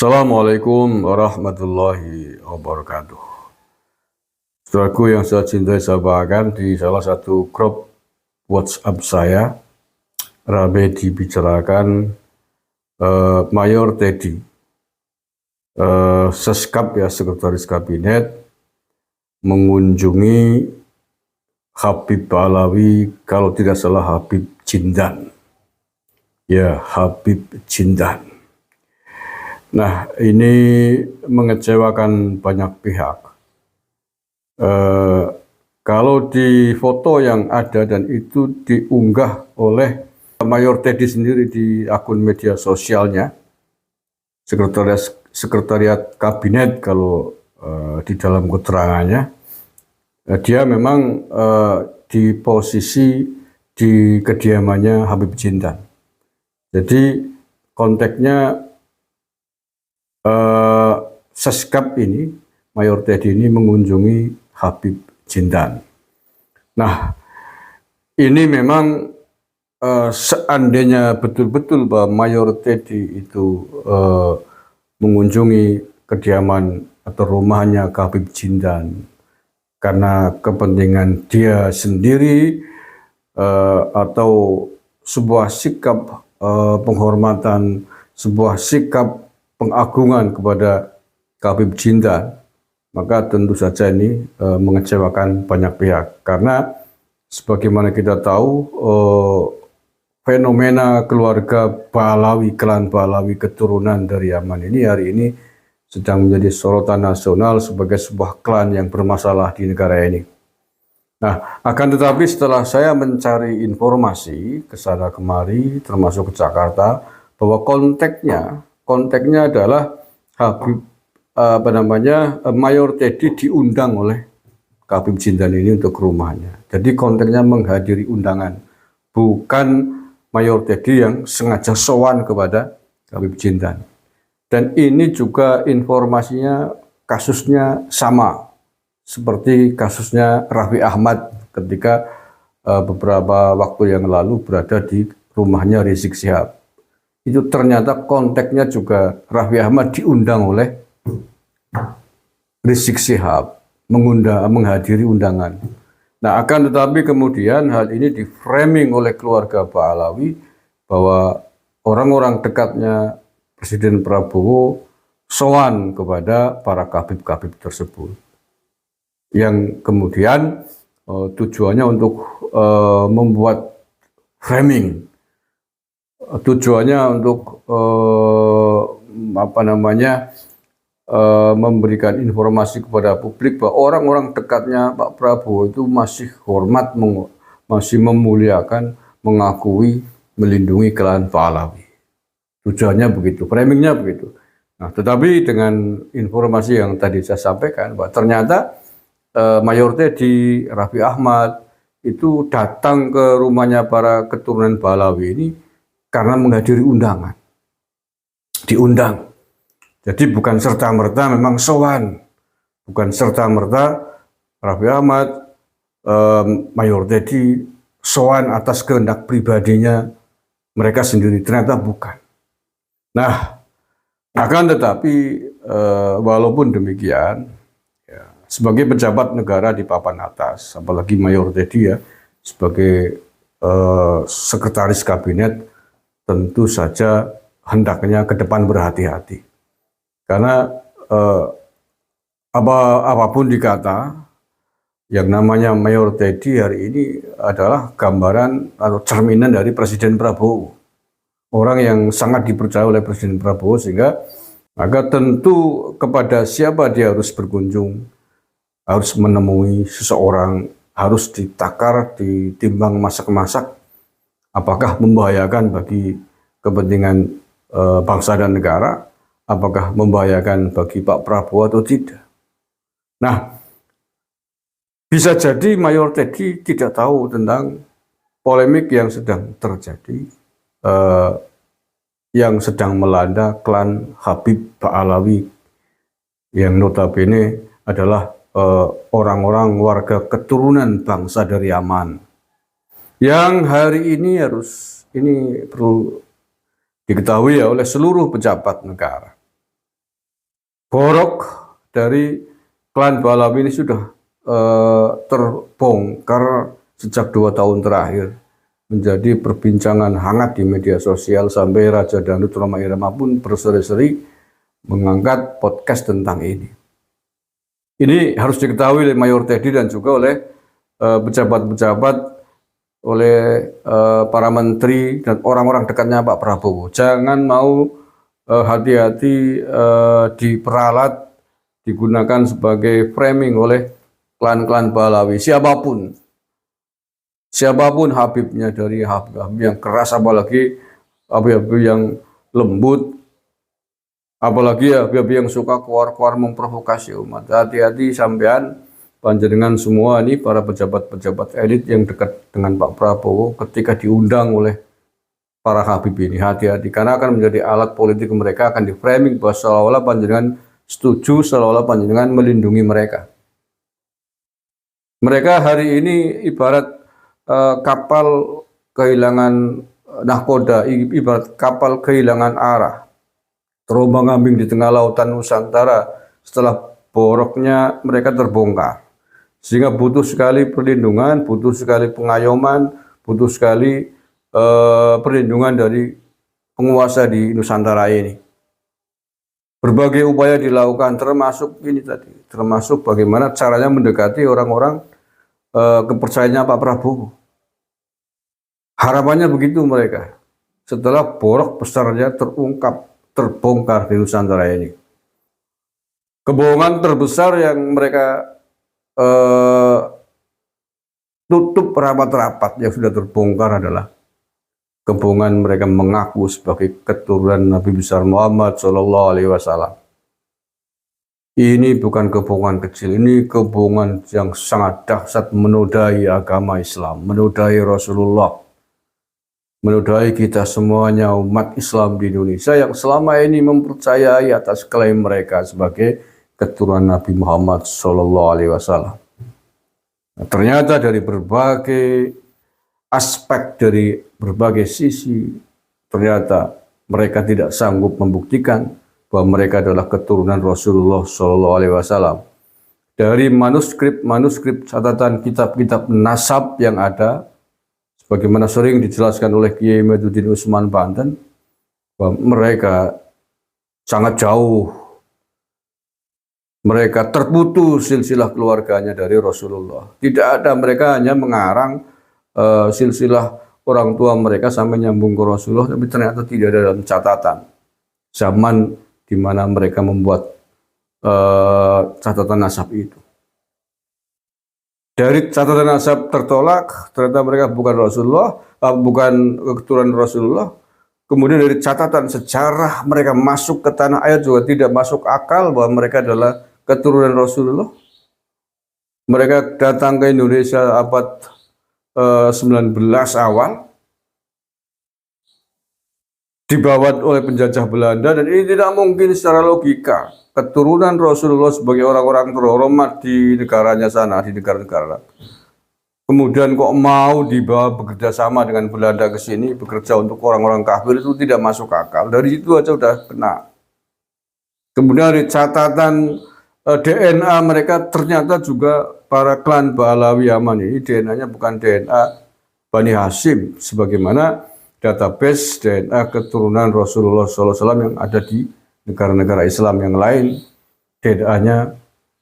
Assalamualaikum warahmatullahi wabarakatuh. Saudaraku yang saya cintai, saya banggakan di salah satu grup WhatsApp saya, rame dibicarakan Mayor Teddy, Seskap ya, Sekretaris Kabinet, mengunjungi Habib Ba'alawi, kalau tidak salah Habib Jindan. Ya, Habib Jindan. Nah, ini mengecewakan banyak pihak. Kalau di foto yang ada dan itu diunggah oleh Mayor Teddy sendiri di akun media sosialnya, sekretariat kabinet kalau di dalam keterangannya, dia memang di posisi di kediamannya Habib Jindan. Jadi konteksnya Seskap ini, Mayor Teddy ini mengunjungi Habib Jindan. Nah, ini memang seandainya betul-betul bahwa Mayor Teddy itu mengunjungi kediaman atau rumahnya Habib Jindan karena kepentingan dia sendiri atau sebuah sikap penghormatan, sebuah sikap pengagungan kepada Habib Jindan, maka tentu saja ini mengecewakan banyak pihak. Karena sebagaimana kita tahu, fenomena keluarga Ba'alawi, klan Ba'alawi keturunan dari Yaman ini hari ini sedang menjadi sorotan nasional sebagai sebuah klan yang bermasalah di negara ini. Nah, akan tetapi setelah saya mencari informasi ke sana kemari, termasuk ke Jakarta, bahwa konteksnya adalah Habib Mayor Teddy diundang oleh Habib Jindan ini untuk ke rumahnya. Jadi konteksnya menghadiri undangan, bukan Mayor Teddy yang sengaja sowan kepada Habib Jindan. Dan ini juga informasinya, kasusnya sama seperti kasusnya Raffi Ahmad ketika beberapa waktu yang lalu berada di rumahnya Rizik Syihab. Itu ternyata konteksnya juga Raffi Ahmad diundang oleh Rizik Syihab, menghadiri undangan. Nah, akan tetapi kemudian hal ini di-framing oleh keluarga Ba'alawi bahwa orang-orang dekatnya Presiden Prabowo sowan kepada para kabib-kabib tersebut, yang kemudian tujuannya untuk membuat framing, tujuannya untuk memberikan informasi kepada publik bahwa orang-orang dekatnya Pak Prabowo itu masih hormat, masih memuliakan, mengakui, melindungi klan Ba'alawi. Tujuannya begitu, framingnya begitu. Nah, tetapi dengan informasi yang tadi saya sampaikan bahwa ternyata Mayor Teddy, Raffi Ahmad itu datang ke rumahnya para keturunan Ba'alawi ini karena menghadiri undangan, diundang. Jadi bukan serta-merta memang sowan, bukan serta-merta Raffi Ahmad, Mayor Teddy sowan atas kehendak pribadinya mereka sendiri, ternyata bukan. Nah, akan tetapi walaupun demikian, ya, sebagai pejabat negara di papan atas, apalagi Mayor Teddy ya, sebagai sekretaris kabinet, tentu saja hendaknya ke depan berhati-hati. Karena apapun dikata, yang namanya Mayor Teddy hari ini adalah gambaran atau cerminan dari Presiden Prabowo. Orang yang sangat dipercaya oleh Presiden Prabowo, sehingga maka tentu kepada siapa dia harus berkunjung, harus menemui seseorang, harus ditakar, ditimbang masak-masak, apakah membahayakan bagi kepentingan bangsa dan negara, apakah membahayakan bagi Pak Prabowo atau tidak. Nah, bisa jadi Mayor Teddy tidak tahu tentang polemik yang sedang terjadi, yang sedang melanda klan Habib Ba'alawi, yang notabene adalah orang-orang warga keturunan bangsa dari Yaman, yang hari ini ini perlu diketahui ya oleh seluruh pejabat negara. borok dari klan Pahlawi ini sudah terbongkar sejak 2 tahun terakhir, menjadi perbincangan hangat di media sosial sampai Raja Dangdut Rhoma Irama pun berseri-seri mengangkat podcast tentang ini. Ini harus diketahui oleh Mayor Teddy dan juga oleh pejabat-pejabat, oleh para menteri dan orang-orang dekatnya Pak Prabowo. Jangan mau hati-hati diperalat, digunakan sebagai framing oleh klan-klan Pahlawi. Siapapun Habibnya, dari Habib yang keras, apalagi Habib yang lembut, apalagi Habib yang suka keluar-keluar memprovokasi umat. Hati-hati sampean, panjenengan semua ini para pejabat-pejabat elit yang dekat dengan Pak Prabowo ketika diundang oleh para Habib ini. Hati-hati, karena akan menjadi alat politik mereka, akan di-framing bahwa seolah-olah panjenengan setuju, seolah-olah panjenengan melindungi mereka. Mereka hari ini ibarat kapal kehilangan nahkoda, ibarat kapal kehilangan arah, terombang-ambing di tengah lautan Nusantara setelah boroknya mereka terbongkar. Sehingga butuh sekali perlindungan, butuh sekali pengayoman, butuh sekali perlindungan dari penguasa di Nusantara ini. Berbagai upaya dilakukan, termasuk ini tadi, termasuk bagaimana caranya mendekati orang-orang kepercayaannya Pak Prabowo. Harapannya begitu mereka, setelah borok besarnya terungkap, terbongkar di Nusantara ini. Kebohongan terbesar yang mereka tutup rapat-rapat yang sudah terbongkar adalah kebohongan mereka mengaku sebagai keturunan Nabi besar Muhammad SAW. Ini bukan kebohongan kecil, ini kebohongan yang sangat dahsyat, menodai agama Islam, menodai Rasulullah, menodai kita semuanya umat Islam di Indonesia yang selama ini mempercayai atas klaim mereka sebagai keturunan Nabi Muhammad SAW. Nah, ternyata dari berbagai aspek, dari berbagai sisi, ternyata mereka tidak sanggup membuktikan bahwa mereka adalah keturunan Rasulullah SAW. Dari manuskrip catatan kitab-kitab nasab yang ada, sebagaimana sering dijelaskan oleh Kiai Meduddin Usman Banten, bahwa mereka sangat jauh, mereka terputus silsilah keluarganya dari Rasulullah. Tidak ada, mereka hanya mengarang silsilah orang tua mereka sampai nyambung ke Rasulullah, tapi ternyata tidak ada dalam catatan zaman di mana mereka membuat catatan nasab itu. Dari catatan nasab tertolak, ternyata mereka bukan Rasulullah, bukan keturunan Rasulullah. Kemudian dari catatan sejarah mereka masuk ke tanah air juga tidak masuk akal bahwa mereka adalah keturunan Rasulullah. Mereka datang ke Indonesia abad 19 awal, dibawa oleh penjajah Belanda, dan ini tidak mungkin secara logika. Keturunan Rasulullah sebagai orang-orang terhormat di negaranya sana, di negara-negara, kemudian kok mau dibawa bekerja sama dengan Belanda ke sini, bekerja untuk orang-orang kafir, itu tidak masuk akal. Dari situ aja udah kena. Kemudian dari catatan DNA mereka, ternyata juga para klan Pahlawi Yaman ini DNA-nya bukan DNA Bani Hashim, sebagaimana database DNA keturunan Rasulullah SAW yang ada di negara-negara Islam yang lain. DNA-nya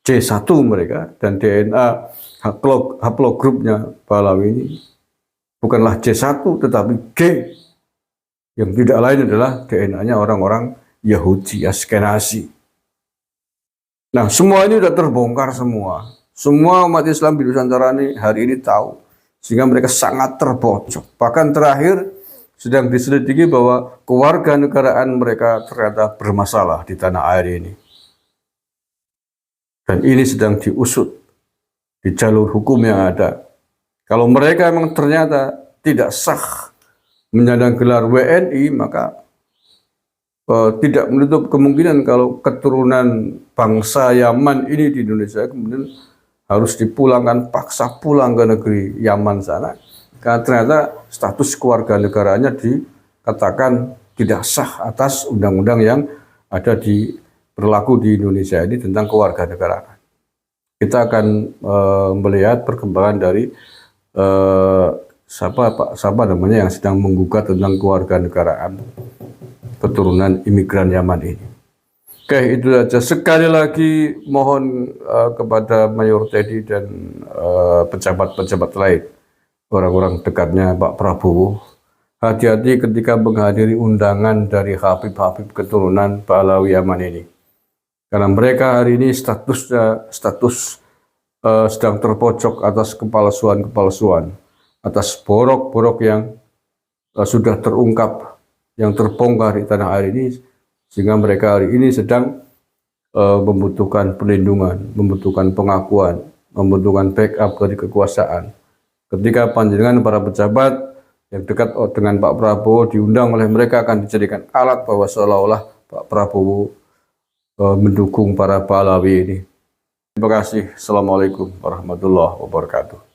C1 mereka, dan DNA haplogrupnya Pahlawi ini bukanlah C1 tetapi G, yang tidak lain adalah DNA-nya orang-orang Yahudi Askenazi. Nah, semua ini sudah terbongkar semua. Semua umat Islam di Nusantara ini hari ini tahu, sehingga mereka sangat terpojok. Bahkan terakhir sedang diselidiki bahwa kewarganegaraan mereka ternyata bermasalah di tanah air ini. Dan ini sedang diusut di jalur hukum yang ada. Kalau mereka memang ternyata tidak sah menyandang gelar WNI, maka tidak menutup kemungkinan kalau keturunan bangsa Yaman ini di Indonesia kemudian harus dipulangkan, paksa pulang ke negeri Yaman sana, karena ternyata status kewarganegaraannya dikatakan tidak sah atas undang-undang yang ada di berlaku di Indonesia ini tentang kewarganegaraan. Kita akan melihat perkembangan dari siapa namanya yang sedang menggugat tentang kewarganegaraan keturunan imigran Yaman ini. Oke, itu saja. Sekali lagi mohon kepada Mayor Teddy dan pejabat-pejabat lain, orang-orang dekatnya Pak Prabowo, hati-hati ketika menghadiri undangan dari Habib-Habib keturunan Pahlawi Yaman ini. Karena mereka hari ini status sedang terpojok atas kepalsuan-kepalsuan, atas borok-borok yang sudah terungkap, yang terbongkar di tanah air ini, sehingga mereka hari ini sedang membutuhkan perlindungan, membutuhkan pengakuan, membutuhkan backup dari kekuasaan. Ketika panjenengan para pejabat yang dekat dengan Pak Prabowo diundang oleh mereka, akan dijadikan alat bahwa seolah-olah Pak Prabowo mendukung para pahlawi ini. Terima kasih. Assalamualaikum warahmatullahi wabarakatuh.